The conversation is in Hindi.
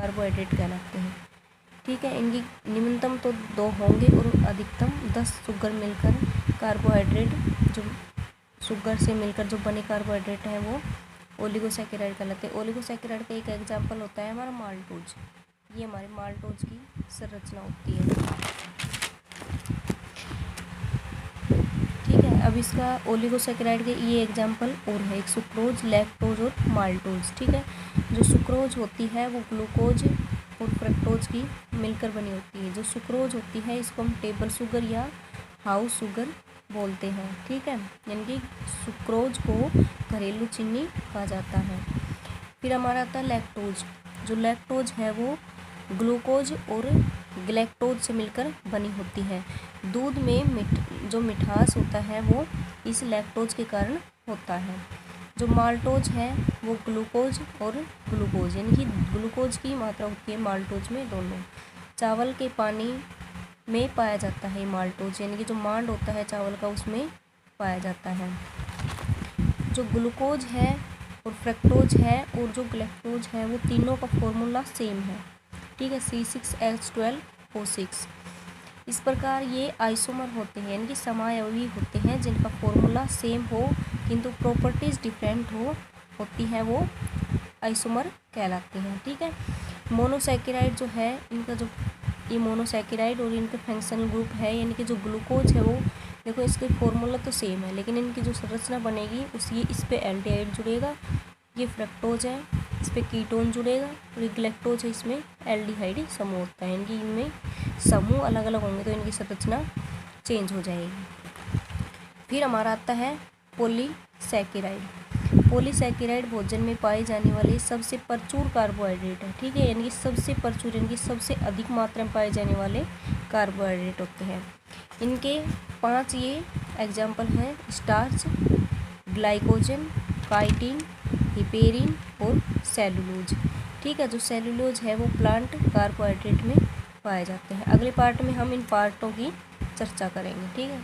कार्बोहाइड्रेट कहलाते हैं। ठीक है, इनकी न्यूनतम तो 2 होंगे और अधिकतम 10 शुगर मिलकर कार्बोहाइड्रेट, जो शुगर से मिलकर जो बने कार्बोहाइड्रेट है वो ओलिगोसैकेराइड कहलाते हैं। ओलिगोसैकेराइड का एक एग्जाम्पल होता है हमारा माल्टोज। ये हमारे माल्टोज की संरचना होती है। ठीक है, अब इसका ओलिगोसैकेराइड के ये एग्जाम्पल और है, एक सुक्रोज, लैक्टोज और माल्टोज। ठीक है, जो सुक्रोज होती है वो ग्लूकोज और फ्रक्टोज की मिलकर बनी होती है। जो सुक्रोज होती है इसको हम टेबल शुगर या हाउस शुगर बोलते हैं। ठीक है, यानी कि सुक्रोज को घरेलू चीनी कहा जाता है। फिर हमारा आता है लैक्टोज। जो लैक्टोज है वो ग्लूकोज और ग्लैक्टोज से मिलकर बनी होती है। दूध में जो मिठास होता है वो इस लैक्टोज के कारण होता है। जो माल्टोज है वो ग्लूकोज और ग्लूकोज, यानी कि ग्लूकोज की मात्रा होती है माल्टोज में दोनों। चावल के पानी में पाया जाता है माल्टोज, यानी कि जो मांड होता है चावल का उसमें पाया जाता है। जो ग्लूकोज है और फ्रक्टोज है और जो ग्लैक्टोज है वो तीनों का फॉर्मूला सेम है। ठीक है, C6H12O6। इस प्रकार ये आइसोमर होते हैं, यानी कि समायवी होते हैं जिनका फॉर्मूला सेम हो किंतु प्रॉपर्टीज डिफरेंट होती हैं, वो आइसोमर कहलाते हैं। ठीक है, मोनोसैकेराइड जो है इनका जो ये मोनोसैकेराइड और इनके फंक्शनल ग्रुप है, यानी कि जो ग्लूकोज है वो देखो इसके फॉर्मूला तो सेम है लेकिन इनकी जो संरचना बनेगी इस पे एल्डिहाइड जुड़ेगा। ये फ्रक्टोज है, इस पे कीटोन जुड़ेगा और ये ग्लैक्टोज है, इसमें एल्डिहाइड समूह होता है। इनकी इनमें समूह अलग अलग होंगे तो इनकी संरचना चेंज हो जाएगी। फिर हमारा आता है पॉलीसैकेराइड। पॉलीसैकेराइड भोजन में पाए जाने वाले सबसे प्रचुर कार्बोहाइड्रेट है। ठीक है, यानी कि सबसे प्रचुर, यानी कि सबसे अधिक मात्रा में पाए जाने वाले कार्बोहाइड्रेट होते हैं। इनके 5 ये एग्जाम्पल हैं, स्टार्च, ग्लाइकोजन, काइटिन, हिपेरिन और सेलुलोज। ठीक है, जो सेलुलोज है वो प्लांट कार्बोहाइड्रेट में पाए जाते हैं। अगले पार्ट में हम इन पार्टों की चर्चा करेंगे। ठीक है।